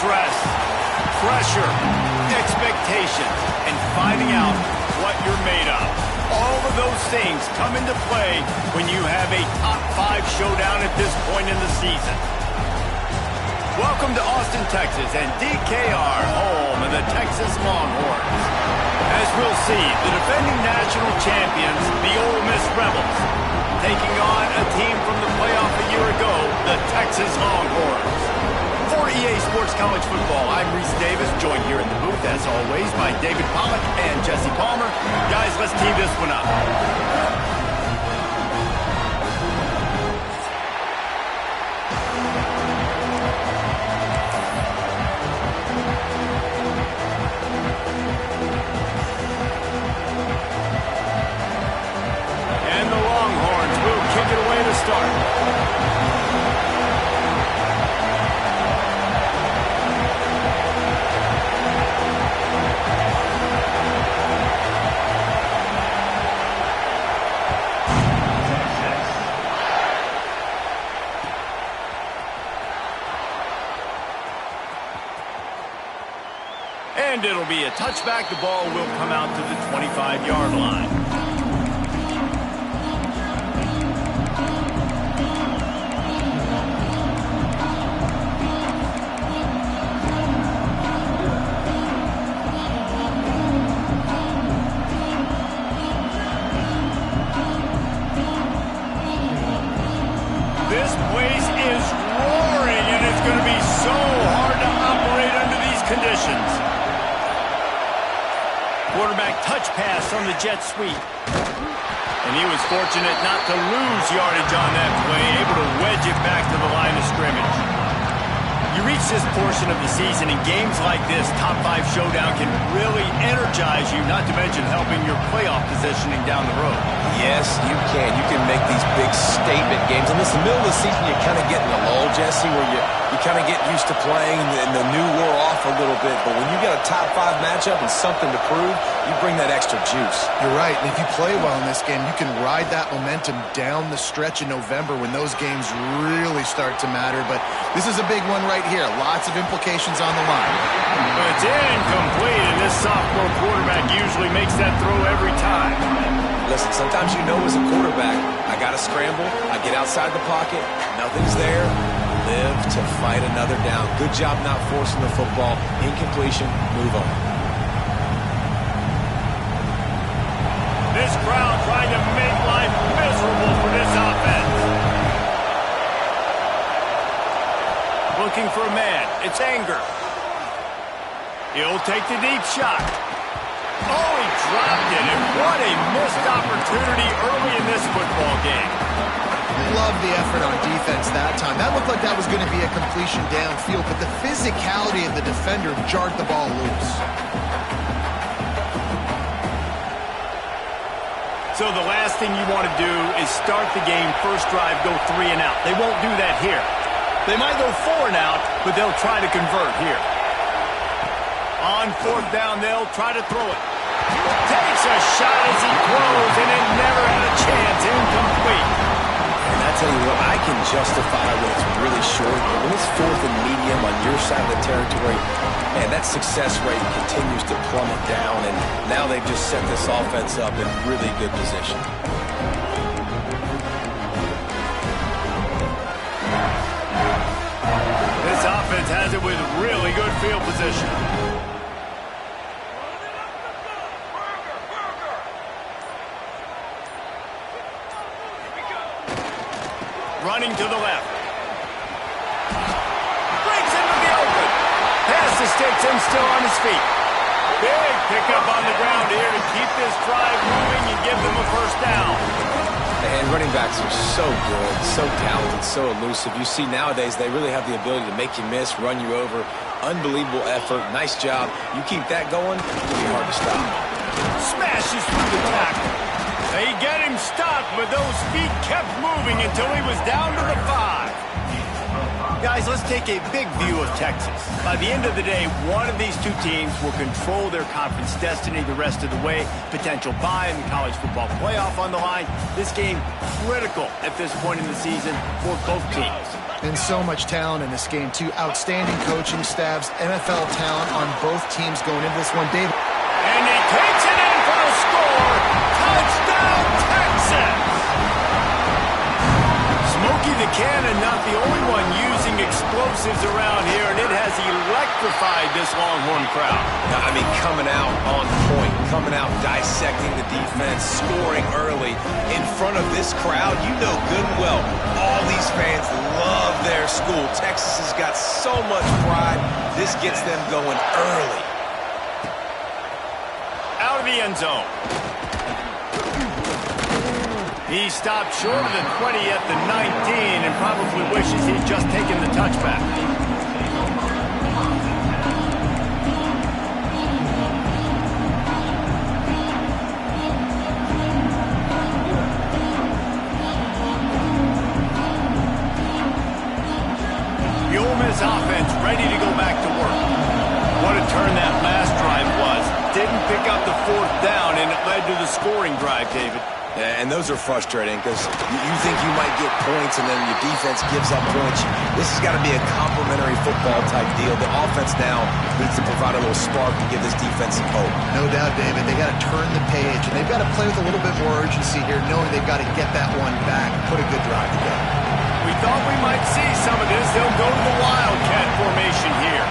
stress, pressure, expectations, and finding out what you're made of. All of those things come into play when you have a top 5 showdown at this point in the season. Welcome to Austin, Texas, and DKR, home of the Texas Longhorns. As we'll see, the defending national champions, the Ole Miss Rebels, taking on a team from the playoff a year ago, the Texas Longhorns. For EA Sports College Football, I'm Reese Davis, joined here in the booth, as always, by David Pollack and Jesse Palmer. Guys, let's tee this one up. And the Longhorns will kick it away to start. And it'll be a touchback. The ball will come out to the 25-yard line. This place is roaring, and it's going to be so hard to operate under these conditions. Quarterback touch pass on the jet sweep. And he was fortunate not to lose yardage on that play, able to wedge it back to the line of scrimmage. You reach this portion of the season, and games like this, top 5 showdown, can really energize you, not to mention helping your playoff positioning down the road. Yes, you can. You can make these big statement games. And this, the middle of the season, you kind of get in a lull, Jesse, where you kind of get used to playing and the new wore off a little bit. But when you got a top 5 matchup and something to prove, you bring that extra juice. You're right. And if you play well in this game, you can ride that momentum down the stretch in November when those games really start to matter. But this is a big one right here. Lots of implications on the line. It's incomplete, and this sophomore quarterback usually makes that throw every time. Listen, sometimes you know as a quarterback, I got to scramble, I get outside the pocket, nothing's there, live to fight another down. Good job not forcing the football. Incompletion, move on. This crowd trying to make life miserable for this offense. Looking for a man. It's Anger. He'll take the deep shot. Oh, he dropped it, and what a missed opportunity early in this football game. Love the effort on defense that time. That looked like that was going to be a completion downfield, but the physicality of the defender jarred the ball loose. So the last thing you want to do is start the game, first drive, go 3 and out. They won't do that here. They might go 4 and out, but they'll try to convert here. On 4th down, they'll try to throw it. Takes a shot as he throws, and it never had a chance. Incomplete. And I tell you what, I can justify when it's really short, but when it's 4th and medium on your side of the territory, man, that success rate continues to plummet down, and now they've just set this offense up in really good position. This offense has it with really good field position. Running to the left. Breaks into the open. Pass to Stinson, still on his feet. Big pickup on the ground here to keep this drive moving and give them a first down. And running backs are so good, so talented, so elusive. You see nowadays they really have the ability to make you miss, run you over. Unbelievable effort. Nice job. You keep that going, it'll be hard to stop. Smashes through the tackle. They get him stopped, but those feet kept moving until he was down to the 5. Guys, let's take a big view of Texas. By the end of the day, one of these two teams will control their conference destiny the rest of the way. Potential bye in the college football playoff on the line. This game critical at this point in the season for both teams. And so much talent in this game, too. Outstanding coaching staffs, NFL talent on both teams going into this one. David. And he takes it in for a score. Touchdown, Texas! Smokey the Cannon, not the only one using explosives around here, and it has electrified this Longhorn crowd. I mean, coming out on point, coming out dissecting the defense, scoring early in front of this crowd. You know good and well, all these fans love their school. Texas has got so much pride. This gets them going early. Out of the end zone. He stopped short of the 20 at the 19 and probably wishes he'd just taken the touchback. The Ole Miss offense ready to go back to work. What a turn that last drive was. Didn't pick up the fourth down, and it led to the scoring drive, David. Yeah, and those are frustrating because you think you might get points and then your defense gives up points. This has got to be a complementary football type deal. The offense now needs to provide a little spark and give this defense some hope. No doubt, David. They got to turn the page, and they've got to play with a little bit more urgency here, knowing they've got to get that one back, put a good drive together. We thought we might see some of this. They'll go to the Wildcat formation here.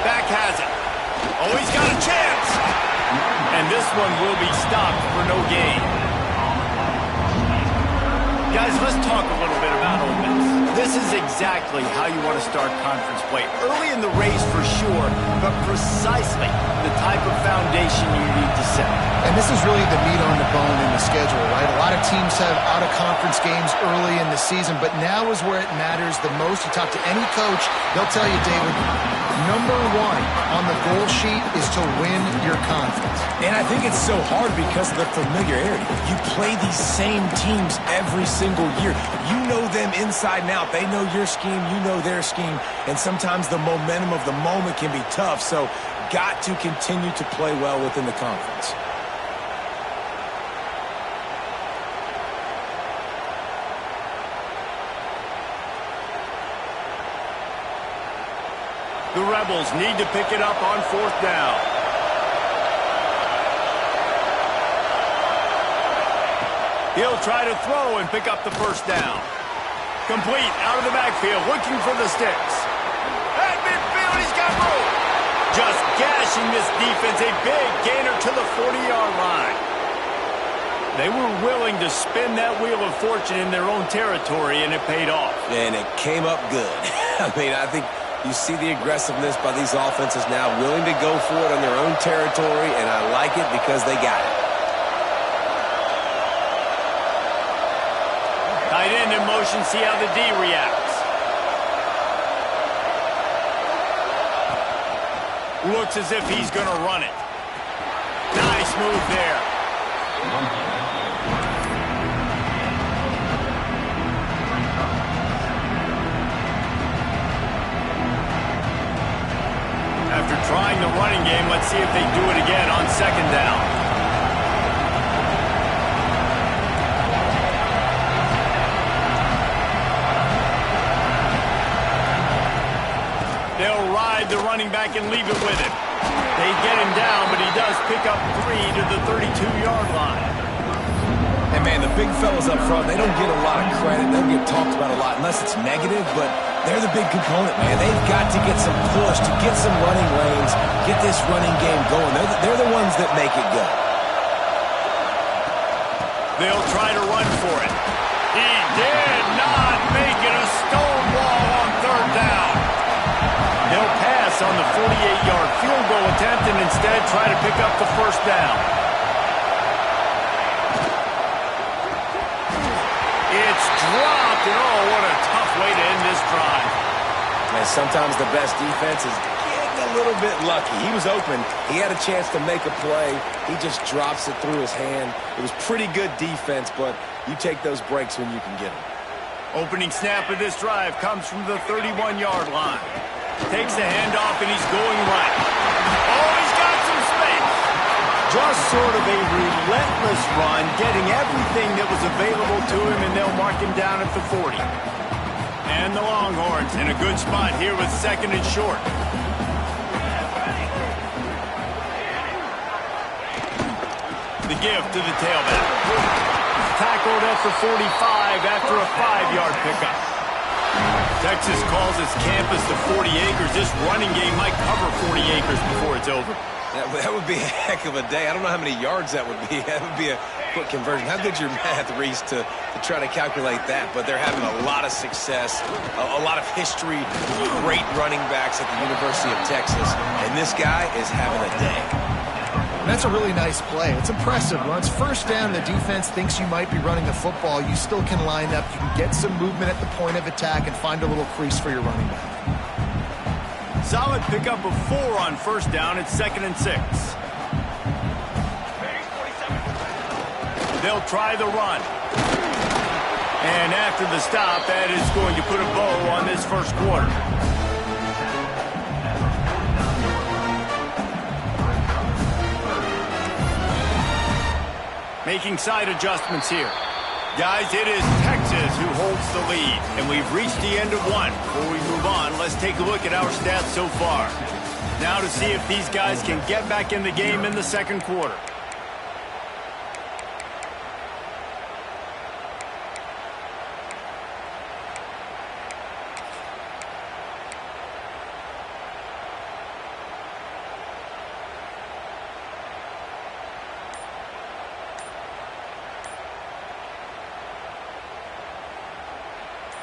Back has it. Oh, he's got a chance. And this one will be stopped for no gain. Guys, let's talk a little bit about Ole Miss. This is exactly how you want to start conference play. Early in the race for sure, but precisely the type of foundation you need to set. And this is really the meat on the bone in the schedule, right? A lot of teams have out-of-conference games early in the season, but now is where it matters the most. You talk to any coach, they'll tell you, David, number one on the goal sheet is to win your conference. And I think it's so hard because of the familiarity. You play these same teams every single year. You know them inside and out. They know your scheme, you know their scheme, and sometimes the momentum of the moment can be tough, so got to continue to play well within the conference. The Rebels need to pick it up on fourth down. He'll try to throw and pick up the first down. Complete out of the backfield, looking for the sticks. At midfield, he's got room. Just gashing this defense, a big gainer to the 40-yard line. They were willing to spin that wheel of fortune in their own territory, and it paid off. And it came up good. I mean, I think you see the aggressiveness by these offenses now, willing to go for it on their own territory, and I like it because they got it. Tight end in motion, see how the D reacts. Looks as if he's going to run it. Nice move there. After trying the running game, let's see if they do it again on second down. They'll ride the running back and leave it with him. They get him down, but he does pick up 3 to the 32-yard line. And, man, the big fellas up front, they don't get a lot of credit. They don't get talked about a lot unless it's negative, but they're the big component, man. They've got to get some push, to get some running lanes, get this running game going. They're the ones that make it go. They'll try to run for it. He did not make it a stonewall on third down. They'll pass on the 48-yard field goal attempt and instead try to pick up the first down. It's dropped, and oh, what a tough way to end this drive. And sometimes the best defense is getting a little bit lucky. He was open. He had a chance to make a play. He just drops it through his hand. It was pretty good defense, but you take those breaks when you can get them. Opening snap of this drive comes from the 31-yard line. Takes the handoff, and he's going right. Oh, he's got some space. Just sort of a relentless run, getting everything that was available to him, and they'll mark him down at the 40. And the Longhorns in a good spot here with second and short. The give to the tailback. Tackled at the 45 after a 5-yard pickup. Texas calls its campus the 40 acres. This running game might cover 40 acres before it's over. That would be a heck of a day. I don't know how many yards that would be. That would be a quick conversion. How good's your math, Reese, to try to calculate that? But they're having a lot of success, a lot of history, great running backs at the University of Texas. And this guy is having a day. That's a really nice play. It's impressive. Once first down, the defense thinks you might be running the football. You still can line up. You can get some movement at the point of attack and find a little crease for your running back. Solid pickup of 4 on first down. It's 2nd and 6. They'll try the run. And after the stop, that is going to put a bow on this first quarter. Making side adjustments here. Guys, it is Texas who holds the lead, and we've reached the end of one. Before we move on, let's take a look at our stats so far. Now to see if these guys can get back in the game in the second quarter.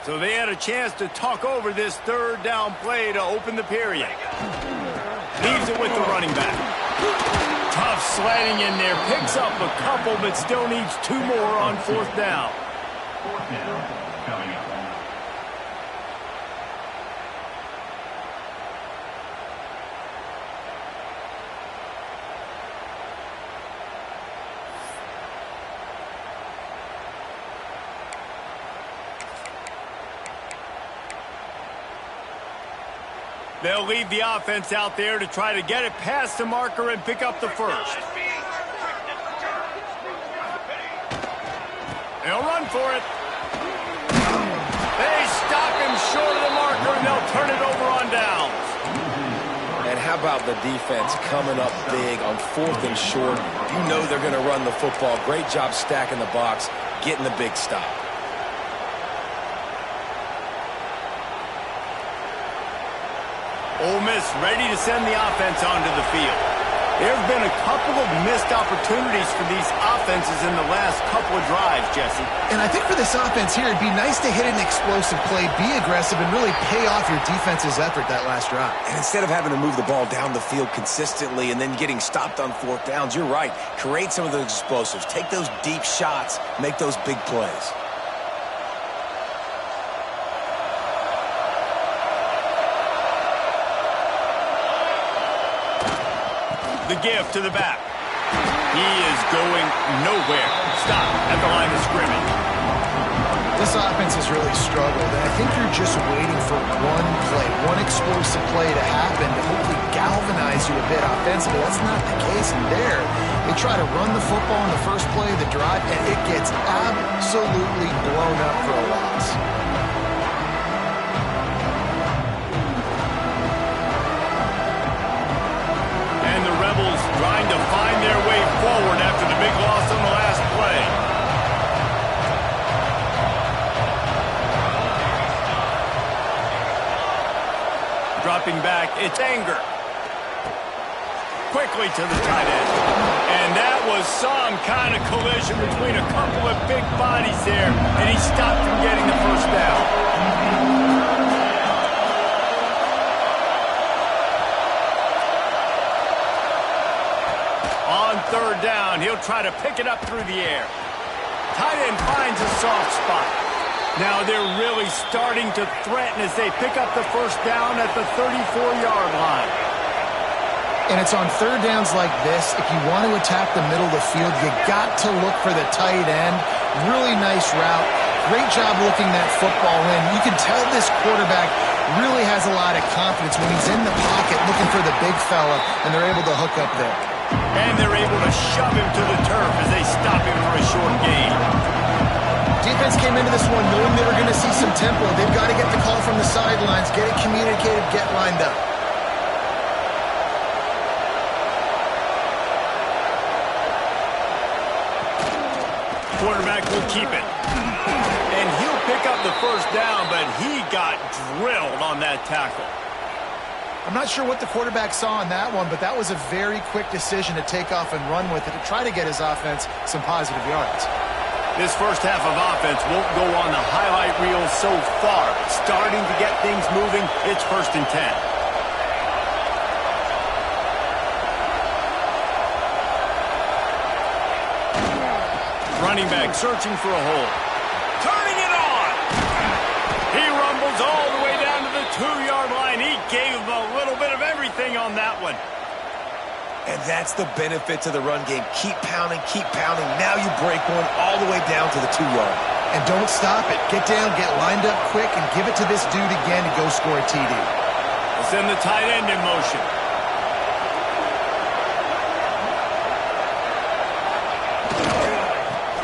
So they had a chance to talk over this third down play to open the period. Leaves it with the running back. Tough sledding in there. Picks up a couple, but still needs 2 more on fourth down. Fourth down coming up. They'll leave the offense out there to try to get it past the marker and pick up the first. They'll run for it. They stop him short of the marker, and they'll turn it over on downs. And how about the defense coming up big on 4th and short? You know they're going to run the football. Great job stacking the box, getting the big stop. Ole Miss ready to send the offense onto the field. There have been a couple of missed opportunities for these offenses in the last couple of drives, Jesse. And I think for this offense here, it'd be nice to hit an explosive play, be aggressive, and really pay off your defense's effort that last drive. And instead of having to move the ball down the field consistently and then getting stopped on 4th downs, you're right. Create some of those explosives. Take those deep shots. Make those big plays. The give to the back. He is going nowhere. Stop at the line of scrimmage. This offense has really struggled, and I think you're just waiting for one play, one explosive play to happen to hopefully galvanize you a bit offensively. That's not the case in there. They try to run the football in the first play of the drive, and it gets absolutely blown up for a loss. Trying to find their way forward after the big loss on the last play. Dropping back, it's Anger. Quickly to the tight end. And that was some kind of collision between a couple of big bodies there, and he stopped from getting the first down. Third down, he'll try to pick it up through the air. Tight end finds a soft spot. Now they're really starting to threaten as they pick up the first down at the 34-yard line. And it's on third downs like this, if you want to attack the middle of the field, you got to look for the tight end. Really nice route. Great job looking that football in. You can tell this quarterback really has a lot of confidence when he's in the pocket looking for the big fella, and they're able to hook up there. And they're able to shove him to the turf as they stop him for a short gain. Defense came into this one knowing they were going to see some tempo. They've got to get the call from the sidelines, get it communicated, get lined up. Quarterback will keep it. And he'll pick up the first down, but he got drilled on that tackle. I'm not sure what the quarterback saw on that one, but that was a very quick decision to take off and run with it to try to get his offense some positive yards. This first half of offense won't go on the highlight reel so far. Starting to get things moving. It's 1st and 10. Running back searching for a hole. Turning it on. He rumbles all the way down to the 2-yard line. He gave him a little bit of everything on that one. And that's the benefit to the run game. Keep pounding, keep pounding. Now you break one all the way down to the 2-yard. And don't stop it. Get down, get lined up quick, and give it to this dude again to go score a TD. We'll send the tight end in motion.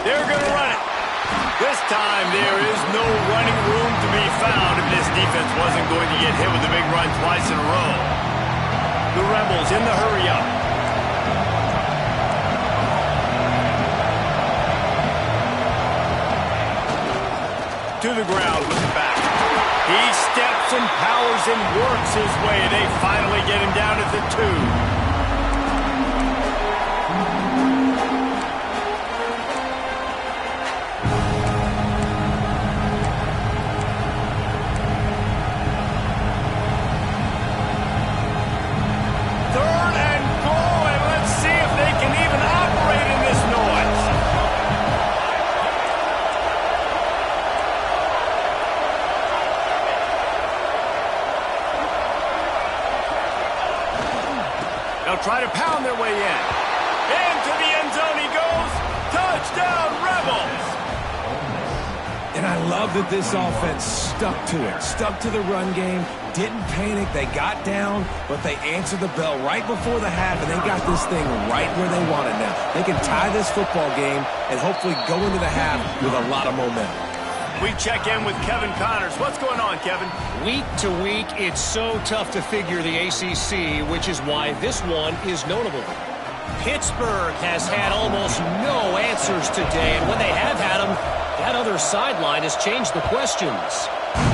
They're going to run it. This time there is no running room to be found if this defense wasn't going to get hit with a big run twice in a row. The Rebels in the hurry up. To the ground with the back. He steps and powers and works his way. They finally get him down at the 2. Try to pound their way in. Into the end zone he goes. Touchdown, Rebels! And I love that this offense stuck to it. Stuck to the run game. Didn't panic. They got down, but they answered the bell right before the half, and they got this thing right where they want it now. They can tie this football game and hopefully go into the half with a lot of momentum. We check in with Kevin Connors. What's going on, Kevin? Week to week, it's so tough to figure the ACC, which is why this one is notable. Pittsburgh has had almost no answers today, and when they have had them, that other sideline has changed the questions.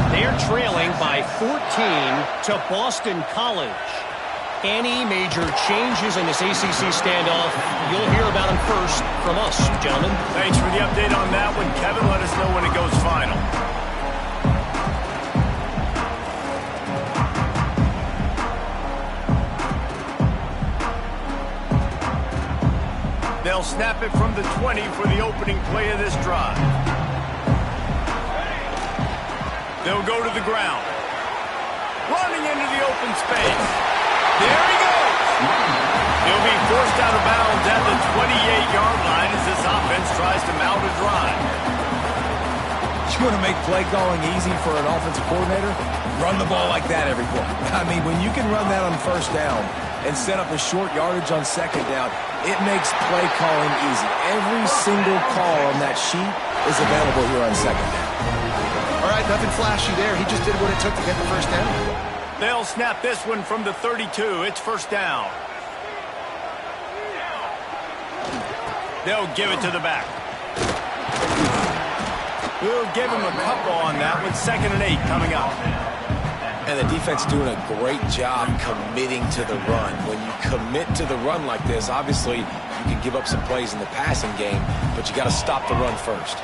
They're trailing by 14 to Boston College. Any major changes in this ACC standoff, you'll hear about them first from us, gentlemen. Thanks for the update on that one, Kevin. Let us know when it goes final. They'll snap it from the 20 for the opening play of this drive. They'll go to the ground. Running into the open space. There he goes. He'll be forced out of bounds at the 28-yard line as this offense tries to mount a drive. You want to make play calling easy for an offensive coordinator? Run the ball like that every play. I mean, when you can run that on 1st down and set up a short yardage on 2nd down, it makes play calling easy. Every single call on that sheet is available here on 2nd down. All right, nothing flashy there. He just did what it took to get the 1st down. They'll snap this one from the 32. It's 1st down. They'll give it to the back. We'll give him a couple on that one. 2nd and 8 coming up. And the defense doing a great job committing to the run. When you commit to the run like this, obviously you can give up some plays in the passing game, but you got to stop the run first.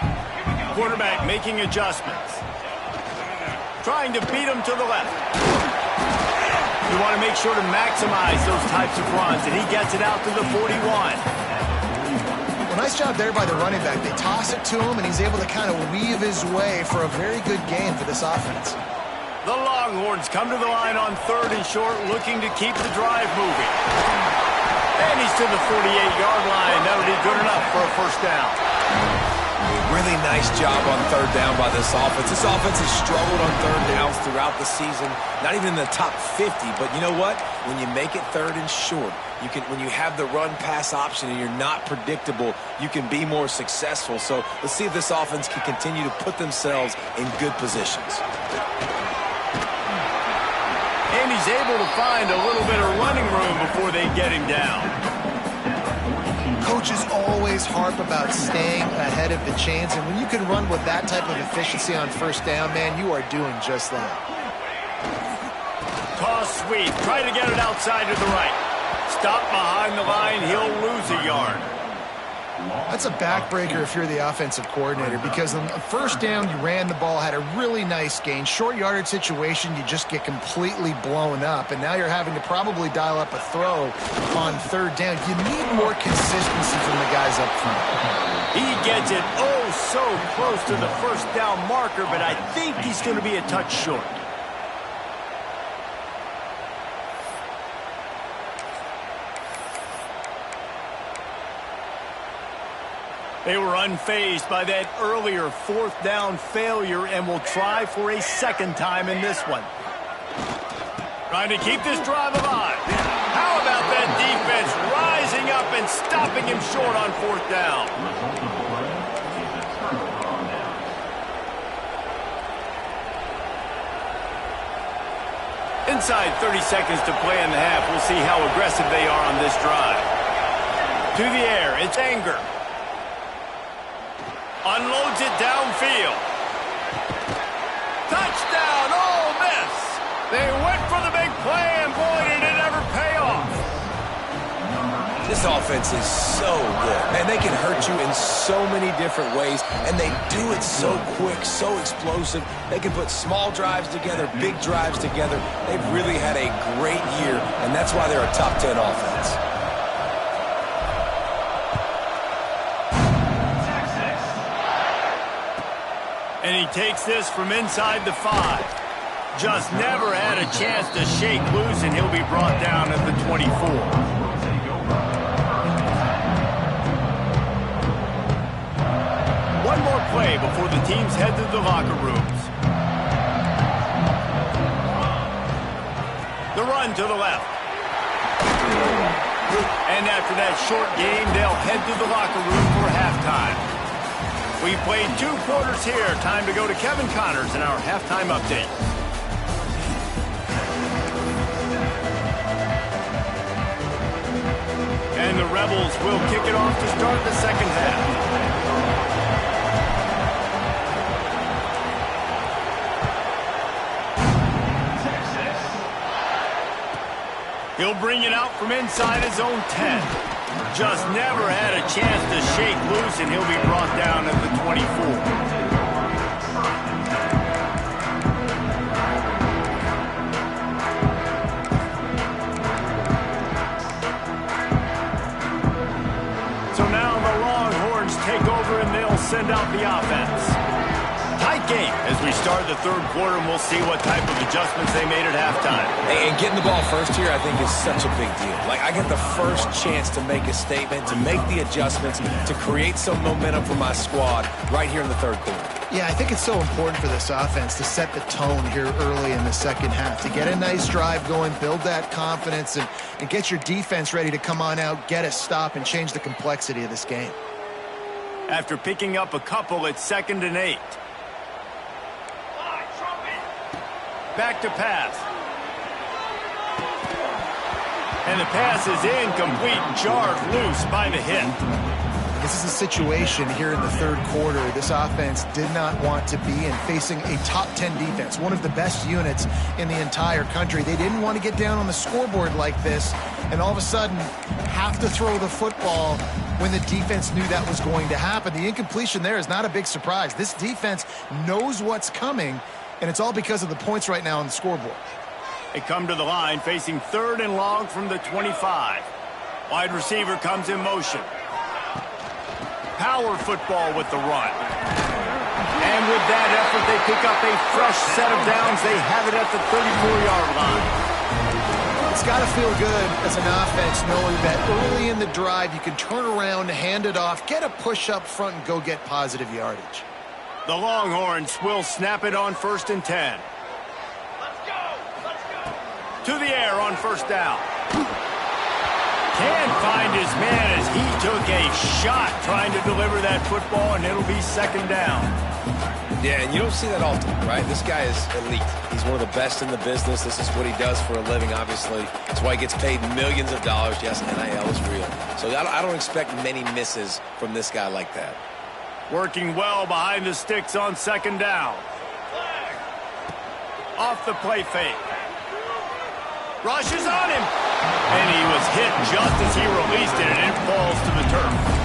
Quarterback making adjustments. Trying to beat him to the left. You want to make sure to maximize those types of runs, and he gets it out to the 41. Well, nice job there by the running back. They toss it to him, and he's able to kind of weave his way for a very good game for this offense. The Longhorns come to the line on 3rd and short, looking to keep the drive moving. And he's to the 48-yard line. That'll be good enough for a 1st down. Where Really nice job on third down by this offense. This offense has struggled on third downs throughout the season. Not even in the top 50, but you know what? When you make it third and short, when you have the run-pass option and you're not predictable, you can be more successful. So let's see if this offense can continue to put themselves in good positions. And he's able to find a little bit of running room before they get him down. Coaches always harp about staying ahead of the chains, and when you can run with that type of efficiency on first down, man, you are doing just that. Toss sweep. Try to get it outside to the right. Stop behind the line. He'll lose a yard. That's a backbreaker if you're the offensive coordinator, because on the first down, you ran the ball, had a really nice gain. Short yardage situation, you just get completely blown up, and now you're having to probably dial up a throw on third down. You need more consistency from the guys up front. He gets it so close to the first down marker, but I think he's going to be a touch short. They were unfazed by that earlier fourth down failure and will try for a second time in this one. Trying to keep this drive alive. How about that defense rising up and stopping him short on fourth down? Inside 30 seconds to play in the half. We'll see how aggressive they are on this drive. To the air, it's Anger. Unloads it downfield. Touchdown, Ole Miss. They went for the big play, and boy, did it ever pay off. This offense is so good. Man, they can hurt you in so many different ways, and they do it so quick, so explosive. They can put small drives together, big drives together. They've really had a great year, and that's why they're a top 10 offense. And he takes this from inside the 5. Just never had a chance to shake loose, and he'll be brought down at the 24. One more play before the teams head to the locker rooms. The run to the left. And after that short game, they'll head to the locker room for halftime. We played 2 quarters here. Time to go to Kevin Connors in our halftime update. And the Rebels will kick it off to start the second half. He'll bring it out from inside his own 10. Just never had a chance to shake loose, and he'll be brought down at the 24. So now the Longhorns take over, and they'll send out the offense. Tight game as we start the third quarter, and we'll see what type of adjustments they made at halftime. And getting the ball first here, I think, is such a big deal. Like, I get the first chance to make a statement, to make the adjustments, to create some momentum for my squad right here in the third quarter. Yeah, I think it's so important for this offense to set the tone here early in the second half, to get a nice drive going, build that confidence, and get your defense ready to come on out, get a stop, and change the complexity of this game. After picking up a couple, it's 2nd and 8. Back to pass. And the pass is incomplete, jarred loose by the hit. This is a situation here in the third quarter this offense did not want to be in, facing a top 10 defense, one of the best units in the entire country. They didn't want to get down on the scoreboard like this and all of a sudden have to throw the football when the defense knew that was going to happen. The incompletion there is not a big surprise. This defense knows what's coming, and it's all because of the points right now on the scoreboard. They come to the line facing 3rd and long from the 25. Wide receiver comes in motion. Power football with the run. And with that effort, they pick up a fresh set of downs. They have it at the 34-yard line. It's got to feel good as an offense knowing that early in the drive you can turn around, hand it off, get a push up front, and go get positive yardage. The Longhorns will snap it on 1st and 10. To the air on 1st down. Can't find his man as he took a shot trying to deliver that football, and it'll be 2nd down. Yeah, and you don't see that often, right? This guy is elite. He's one of the best in the business. This is what he does for a living, obviously. That's why he gets paid millions of dollars. Yes, NIL is real. So I don't expect many misses from this guy like that. Working well behind the sticks on 2nd down. Off the play fake. Rushes on him. And he was hit just as he released it, and it falls to the turf.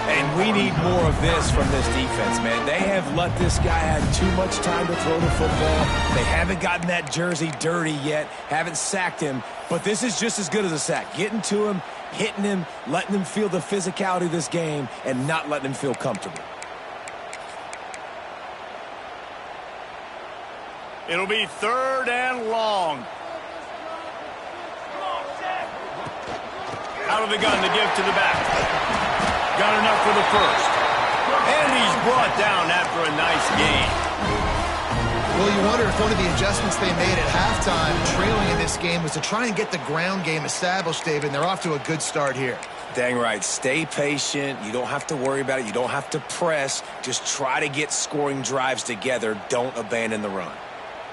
And we need more of this from this defense, man. They have let this guy have too much time to throw the football. They haven't gotten that jersey dirty yet, haven't sacked him. But this is just as good as a sack. Getting to him, hitting him, letting him feel the physicality of this game, and not letting him feel comfortable. It'll be 3rd and long. Out of the gun to give to the back. Got enough for the 1st. And he's brought down after a nice gain. Well, you wonder if one of the adjustments they made at halftime, trailing in this game, was to try and get the ground game established, David, and they're off to a good start here. Dang right. Stay patient. You don't have to worry about it. You don't have to press. Just try to get scoring drives together. Don't abandon the run.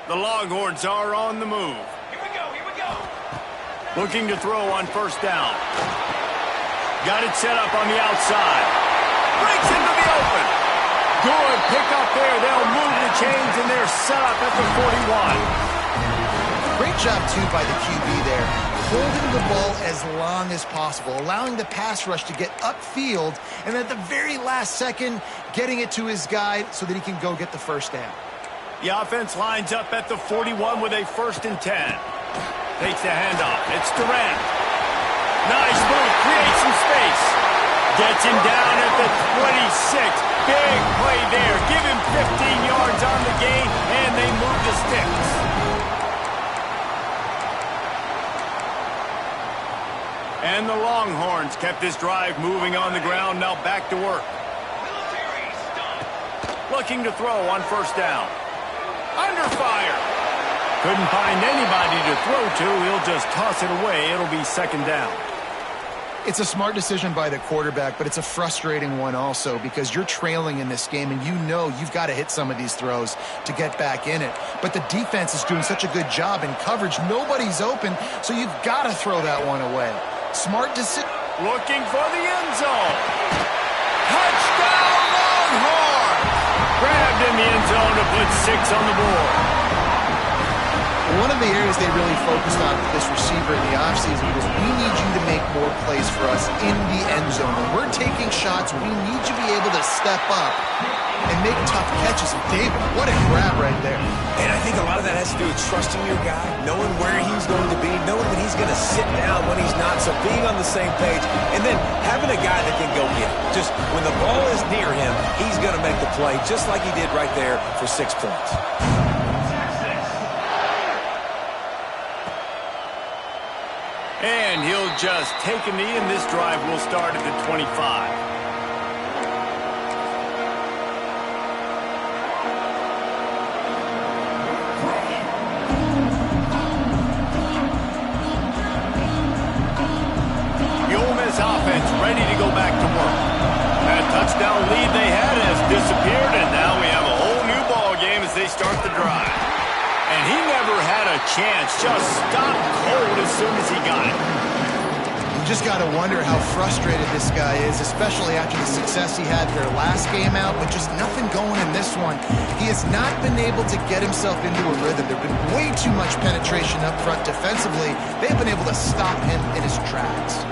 The Longhorns are on the move. Here we go. Looking to throw on 1st down. Got it set up on the outside. Breaks into the open. Good pick up there. They'll move the chains, and they're set up at the 41. Great job, too, by the QB there. Holding the ball as long as possible, allowing the pass rush to get upfield, and at the very last second, getting it to his guy so that he can go get the 1st down. The offense lines up at the 41 with a 1st and 10. Takes the handoff. It's Durant. Nice move. Creates some space. Gets him down at the 26. Big play there. Give him 15 yards on the gain, and they move the sticks. And the Longhorns kept this drive moving on the ground. Now back to work. Looking to throw on 1st down. Under fire. Couldn't find anybody to throw to. He'll just toss it away. It'll be 2nd down. It's a smart decision by the quarterback, but it's a frustrating one also because you're trailing in this game and you know you've got to hit some of these throws to get back in it. But the defense is doing such a good job in coverage. Nobody's open, so you've got to throw that one away. Smart decision. Looking for the end zone. Touchdown, Longhorns! Grabbed in the end zone to put 6 on the board. One of the areas they really focused on with this receiver in the offseason was we need you to make more plays for us in the end zone. When we're taking shots, we need you to be able to step up and make tough catches. David, what a grab right there. And I think a lot of that has to do with trusting your guy, knowing where he's going to be, knowing when he's going to sit down, when he's not, so being on the same page, and then having a guy that can go get it. Just when the ball is near him, he's going to make the play, just like he did right there for 6 points. And he'll just take a knee, and this drive will start at the 25. The Ole Miss offense ready to go back to work. That touchdown lead they had has disappeared, and now we have a whole new ball game as they start the drive. And he never had a chance, just stopped cold as soon as he got it. You just got to wonder how frustrated this guy is, especially after the success he had their last game out, but just nothing going in this one. He has not been able to get himself into a rhythm. There's been way too much penetration up front defensively. They've been able to stop him in his tracks.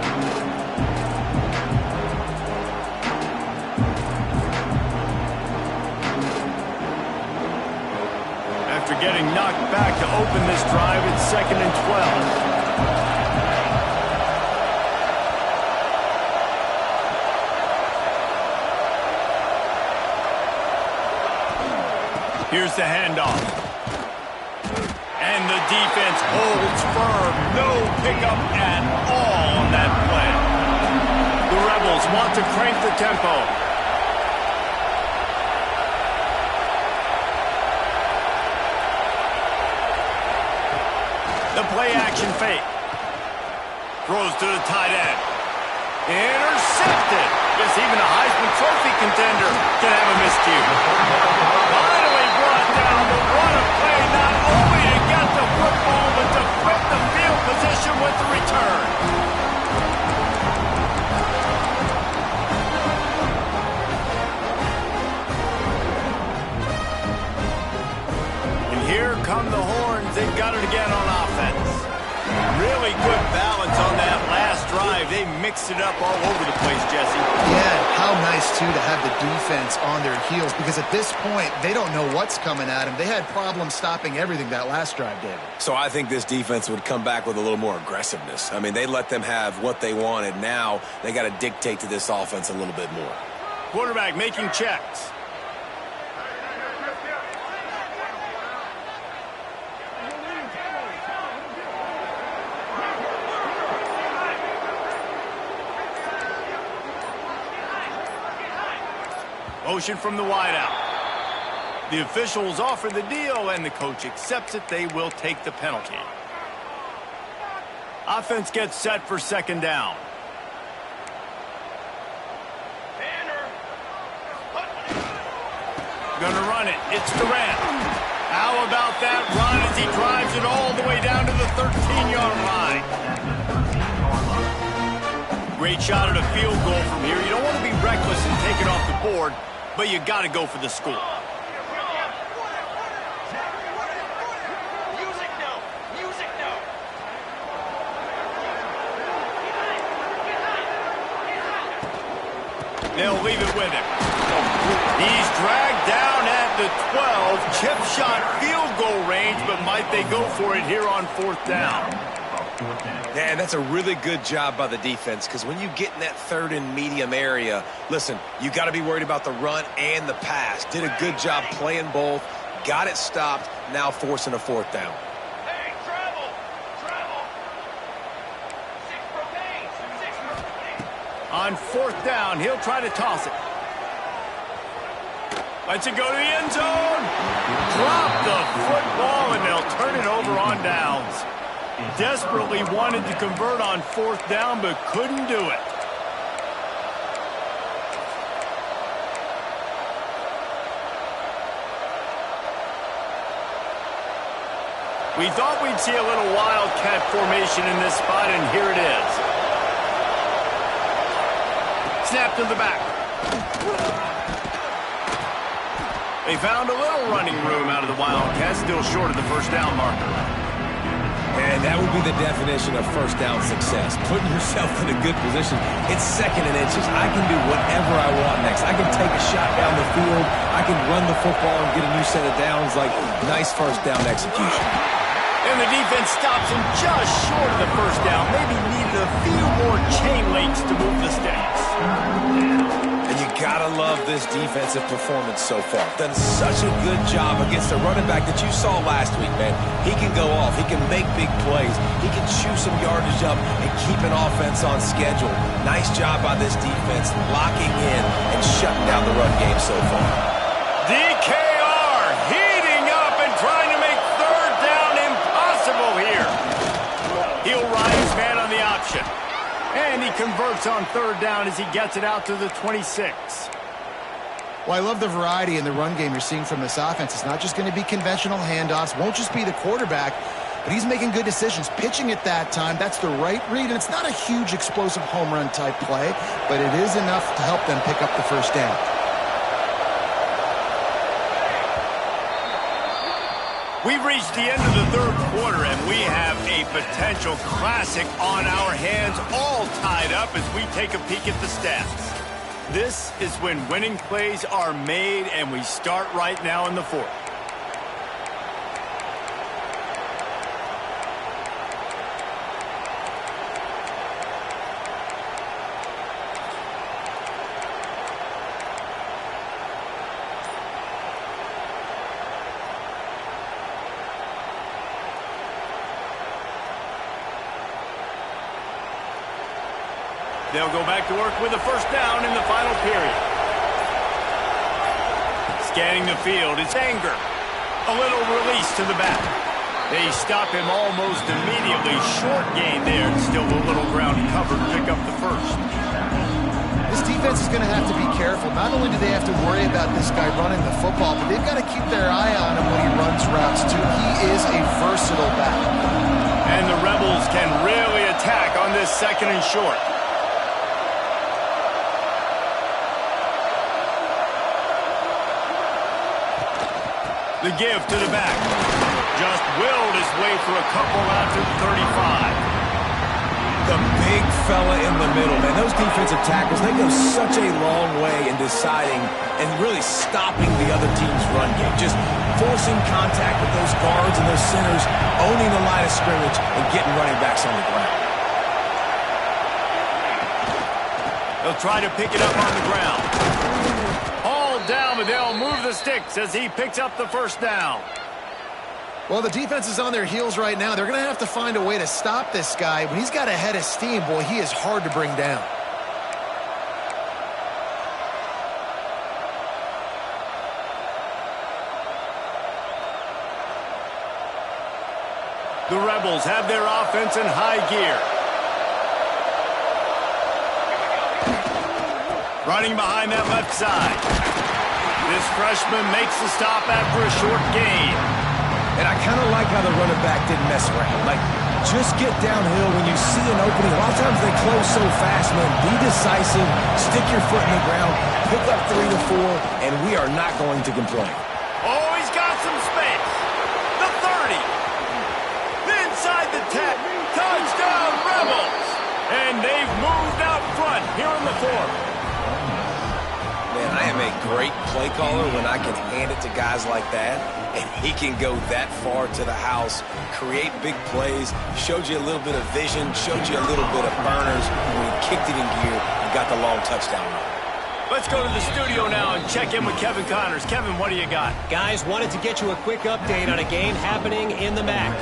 After getting knocked back to open this drive, it's 2nd and 12. Here's the handoff. And the defense holds firm. No pick up at all on that play. The Rebels want to crank the tempo. The play action fake. Throws to the tight end. Intercepted. Guess even a Heisman Trophy contender can have a miscue. Finally brought down, but what a play, not only to get the football, but to flip the field position with the return. And here come the horns. They've got it again on offense. Really good balance on that last drive. They mixed it up all over the place, Jesse. Yeah, how nice, too, to have the defense on their heels, because at this point, they don't know what's coming at them. They had problems stopping everything that last drive, David. So I think this defense would come back with a little more aggressiveness. I mean, they let them have what they wanted. Now they got to dictate to this offense a little bit more. Quarterback making checks. Motion from the wideout. The officials offer the deal, and the coach accepts it. They will take the penalty. Offense gets set for second down. Gonna run it. It's Durant. How about that run as he drives it all the way down to the 13-yard line? Great shot at a field goal from here. You don't want to be reckless and take it off the board, but you got to go for the score. They'll leave it with him. He's dragged down at the 12. Chip shot field goal range, but might they go for it here on fourth down? Yeah, and that's a really good job by the defense, because when you get in that third and medium area, listen, you got to be worried about the run and the pass. Did a good job playing both, got it stopped, now forcing a fourth down. Hey, travel! On fourth down, he'll try to toss it. Lets it go to the end zone. Drop the football, and they'll turn it over on downs. Desperately wanted to convert on fourth down, but couldn't do it. We thought we'd see a little wildcat formation in this spot, and here it is. Snap to the back. They found a little running room out of the Wildcats, still short of the first down marker. And that would be the definition of first down success. Putting yourself in a good position. It's second and inches. I can do whatever I want next. I can take a shot down the field. I can run the football and get a new set of downs. Like, nice first down execution. And the defense stops him just short of the first down. Maybe needed a few more chain links to move the stakes. And you gotta love this defensive performance so far. Done such a good job against a running back that you saw last week, man. He can go off. He can make big plays. He can chew some yardage up and keep an offense on schedule. Nice job by this defense locking in and shutting down the run game so far. DKR heating up and trying to make third down impossible here. He'll ride his man on the option. And he converts on third down as he gets it out to the 26. Well, I love the variety in the run game you're seeing from this offense. It's not just going to be conventional handoffs. Won't just be the quarterback, but he's making good decisions. Pitching at that time, that's the right read. And it's not a huge explosive home run type play, but it is enough to help them pick up the first down. We've reached the end of the third quarter, and we have a potential classic on our hands, all tied up as we take a peek at the stats. This is when winning plays are made, and we start right now in the fourth. They'll go back to work with a first down in the final period. Scanning the field, it's Anger. A little release to the back. They stop him almost immediately. Short gain there. Still a little ground covered. Pick up the first. This defense is going to have to be careful. Not only do they have to worry about this guy running the football, but they've got to keep their eye on him when he runs routes, too. He is a versatile back. And the Rebels can really attack on this second and short. The give to the back. Just willed his way through a couple out to 35. The big fella in the middle, man. Those defensive tackles, they go such a long way in deciding and really stopping the other team's run game. Just forcing contact with those guards and those centers, owning the line of scrimmage, and getting running backs on the ground. They'll try to pick it up on the ground. All down, but they'll move the sticks as he picks up the first down. Well, the defense is on their heels right now. They're going to have to find a way to stop this guy. When he's got a head of steam, boy, he is hard to bring down. The Rebels have their offense in high gear. Running behind that left side. This freshman makes the stop after a short gain. And I kind of like how the running back didn't mess around. Like, just get downhill when you see an opening. A lot of times they close so fast, man. Be decisive, stick your foot in the ground, pick up 3 to 4, and we are not going to complain. Oh, he's got some space. The 30. Inside the 10. Touchdown, Rebels. And they've moved out front here in the fourth. Man, I am a great play caller when I can hand it to guys like that, and he can go that far to the house, create big plays, showed you a little bit of vision, showed you a little bit of burners when he kicked it in gear and got the long touchdown run. Let's go to the studio now and check in with Kevin Connors. Kevin, what do you got? Guys, wanted to get you a quick update on a game happening in the MAC.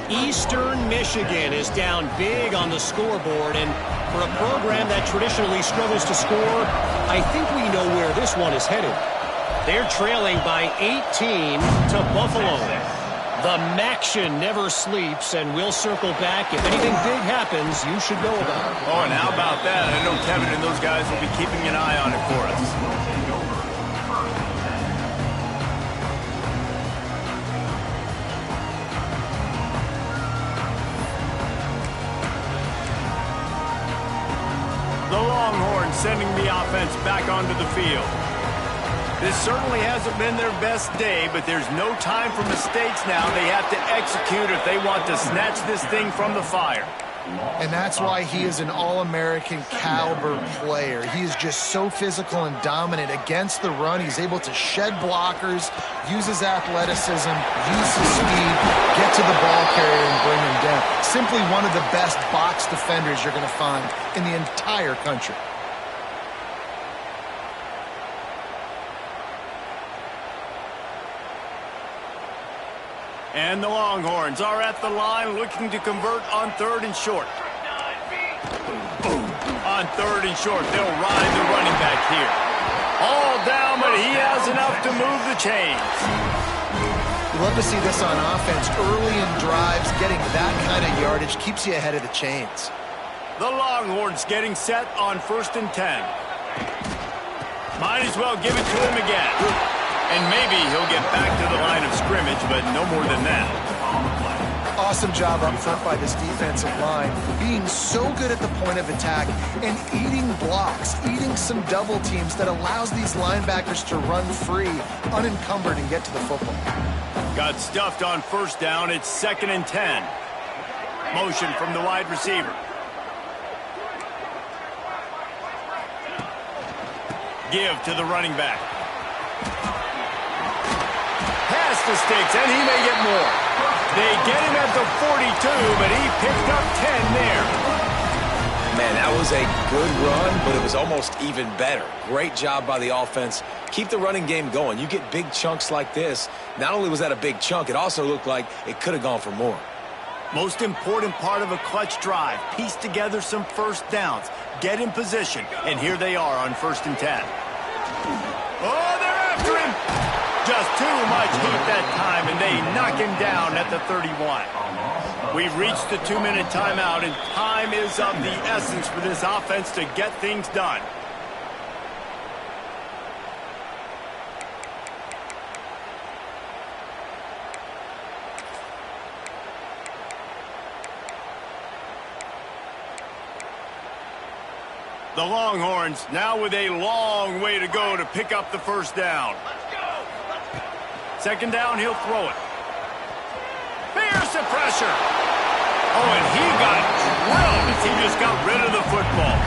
Eastern Michigan is down big on the scoreboard, and for a program that traditionally struggles to score, I think we know where this one is headed. They're trailing by 18 to Buffalo. The Maction never sleeps, and we'll circle back. If anything big happens, you should know about it. Oh, and how about that? I know Kevin and those guys will be keeping an eye on it for us. The Longhorns sending the offense back onto the field. This certainly hasn't been their best day, but there's no time for mistakes now. They have to execute if they want to snatch this thing from the fire. And that's why he is an All-American caliber player. He is just so physical and dominant against the run. He's able to shed blockers, use his athleticism, use his speed, get to the ball carrier and bring him down. Simply one of the best box defenders you're going to find in the entire country. And the Longhorns are at the line looking to convert on 3rd and short. On 3rd and short, they'll ride the running back here. All down, but he has enough to move the chains. You love to see this on offense. Early in drives, getting that kind of yardage keeps you ahead of the chains. The Longhorns getting set on 1st and 10. Might as well give it to him again. And maybe he'll get back to the line of scrimmage, but no more than that. Awesome job up front by this defensive line, being so good at the point of attack and eating blocks, eating some double teams that allows these linebackers to run free, unencumbered, and get to the football. Got stuffed on 1st down. It's 2nd and 10. Motion from the wide receiver. Give to the running back. Pass the sticks, and he may get more. They get him at the 42, but he picked up 10 there. Man, that was a good run, but it was almost even better. Great job by the offense. Keep the running game going. You get big chunks like this. Not only was that a big chunk, it also looked like it could have gone for more. Most important part of a clutch drive. Piece together some first downs. get in position, and here they are on 1st and 10. Oh, they're after him! Just too much heat that time, and they knock him down at the 31. We've reached the 2-minute timeout, and time is of the essence for this offense to get things done. The Longhorns now with a long way to go to pick up the 1st down. Second down, he'll throw it. Fierce the pressure. Oh, and he got drilled as he just got rid of the football.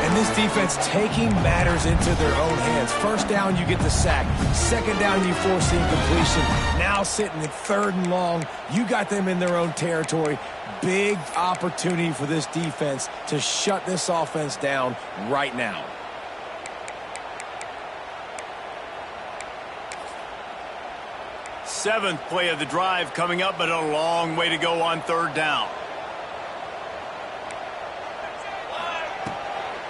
And this defense taking matters into their own hands. 1st down, you get the sack. 2nd down, you force the incompletion. Now sitting at 3rd and long, you got them in their own territory. Big opportunity for this defense to shut this offense down right now. Seventh play of the drive coming up, but a long way to go on 3rd down.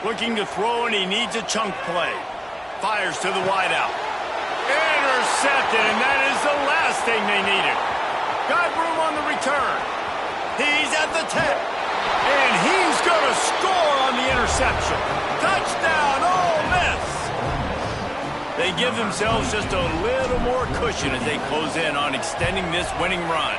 Looking to throw, and he needs a chunk play. Fires to the wideout. Intercepted, and that is the last thing they needed. Got room on the return. He's at the 10. And he's going to score on the interception. Touchdown, Ole Miss. They give themselves just a little more cushion as they close in on extending this winning run.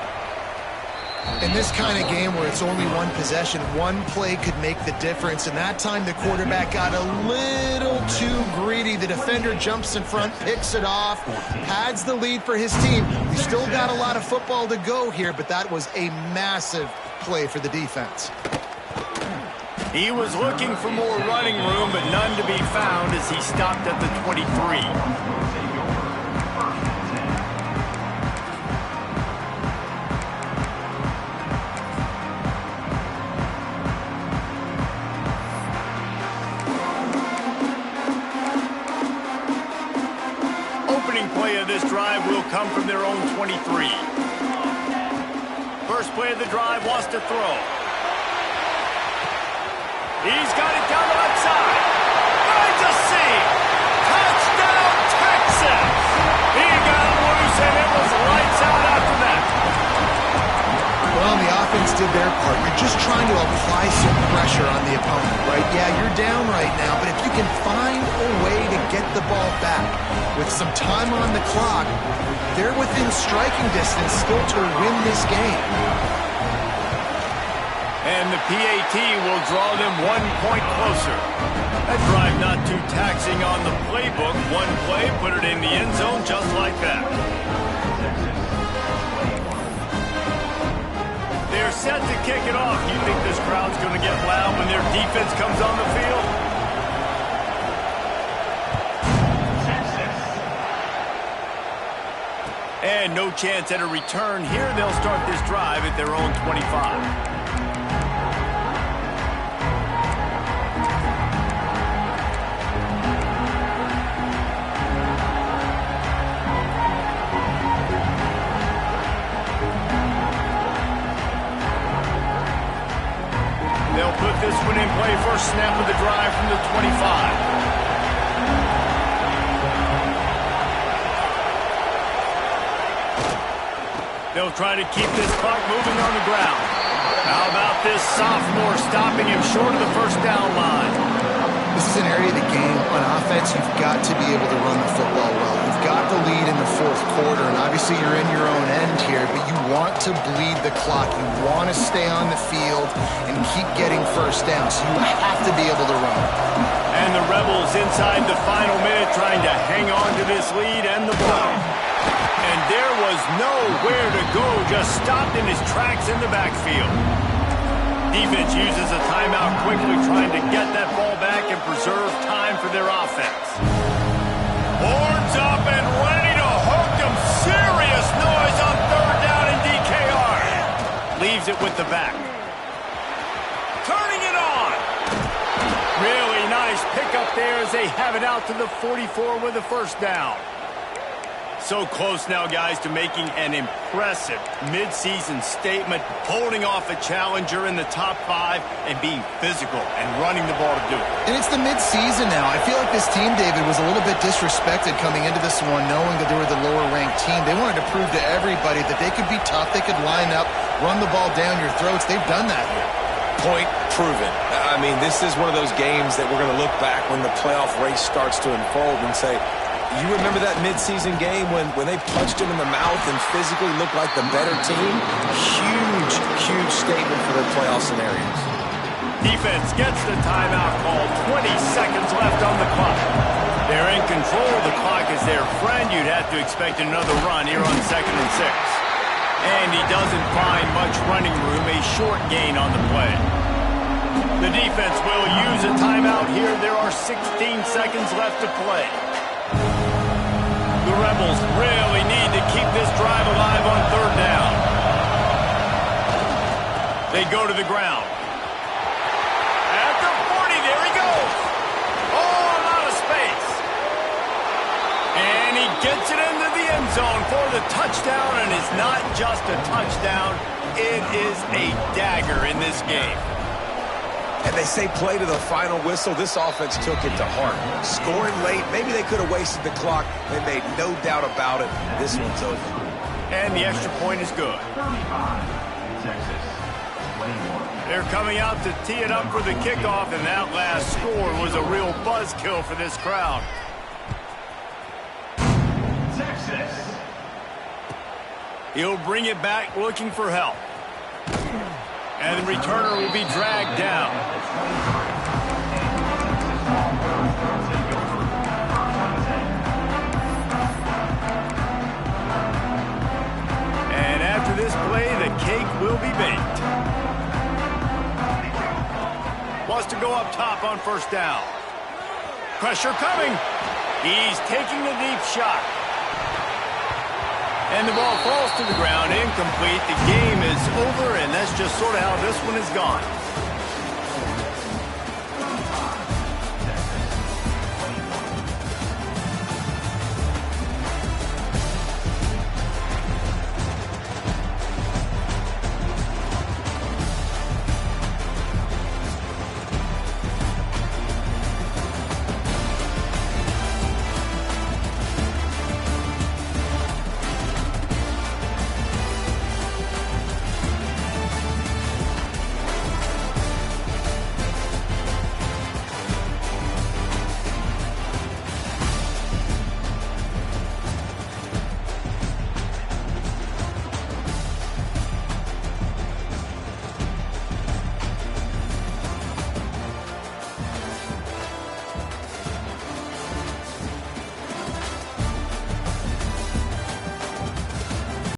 In this kind of game where it's only one possession, one play could make the difference. And that time the quarterback got a little too greedy. The defender jumps in front, picks it off, pads the lead for his team. We still got a lot of football to go here, but that was a massive play for the defense. He was looking for more running room, but none to be found as he stopped at the 23. Play of this drive will come from their own 23. First play of the drive, wants to throw. He's got it down the left side. Finds a seam. Touchdown, Texas! He got loose, and it was lights out after that. Well, the offense did their part. You're just trying to apply some pressure on the opponent, right? Yeah, you're down right now, but if you can find a way to get the ball back with some time on the clock, they're within striking distance still to win this game. And the PAT will draw them 1 point closer. That drive not too taxing on the playbook. One play, put it in the end zone just like that. They're set to kick it off. You think this crowd's going to get loud when their defense comes on the field? And no chance at a return here. They'll start this drive at their own 25. They'll put this one in play. First snap of the drive from the 25. They'll try to keep this clock moving on the ground. How about this sophomore stopping him short of the 1st down line? This is an area of the game on offense you've got to be able to run the football well. You've got the lead in the 4th quarter, and obviously you're in your own end here, but you want to bleed the clock. You want to stay on the field and keep getting 1st down, so you have to be able to run. And the Rebels inside the final minute trying to hang on to this lead and the ball. And there was nowhere to go, just stopped in his tracks in the backfield. Defense uses a timeout quickly, trying to get that ball back and preserve time for their offense. Horns up and ready to hook them. Serious noise on 3rd down in DKR. Leaves it with the back. Turning it on. Really nice pickup there as they have it out to the 44 with the 1st down. So close now, guys, to making an impressive midseason statement, holding off a challenger in the top 5 and being physical and running the ball to do it. And it's the midseason now. I feel like this team, David, was a little bit disrespected coming into this one, knowing that they were the lower-ranked team. They wanted to prove to everybody that they could be tough, they could line up, run the ball down your throats. They've done that here. Point proven. I mean, this is one of those games that we're going to look back when the playoff race starts to unfold and say, you remember that midseason game when they punched him in the mouth and physically looked like the better team? Huge, huge statement for their playoff scenarios. Defense gets the timeout call. 20 seconds left on the clock. They're in control of the clock as their friend. You'd have to expect another run here on 2nd and 6. And he doesn't find much running room, a short gain on the play. The defense will use a timeout here. There are 16 seconds left to play. The Rebels really need to keep this drive alive on 3rd down. They go to the ground. At the 40, there he goes. All out of space. And he gets it into the end zone for the touchdown, and it's not just a touchdown, it is a dagger in this game. And they say play to the final whistle. This offense took it to heart. Scoring late, maybe they could have wasted the clock. They made no doubt about it. This one's over. And the extra point is good. 35, Texas, 21. They're coming out to tee it up for the kickoff, and that last score was a real buzzkill for this crowd. Texas. He'll bring it back looking for help. And the returner will be dragged down. And after this play, the cake will be baked. Wants to go up top on 1st down. Pressure coming. He's taking the deep shot. And the ball falls to the ground, incomplete. The game is over, and that's just sort of how this one has gone.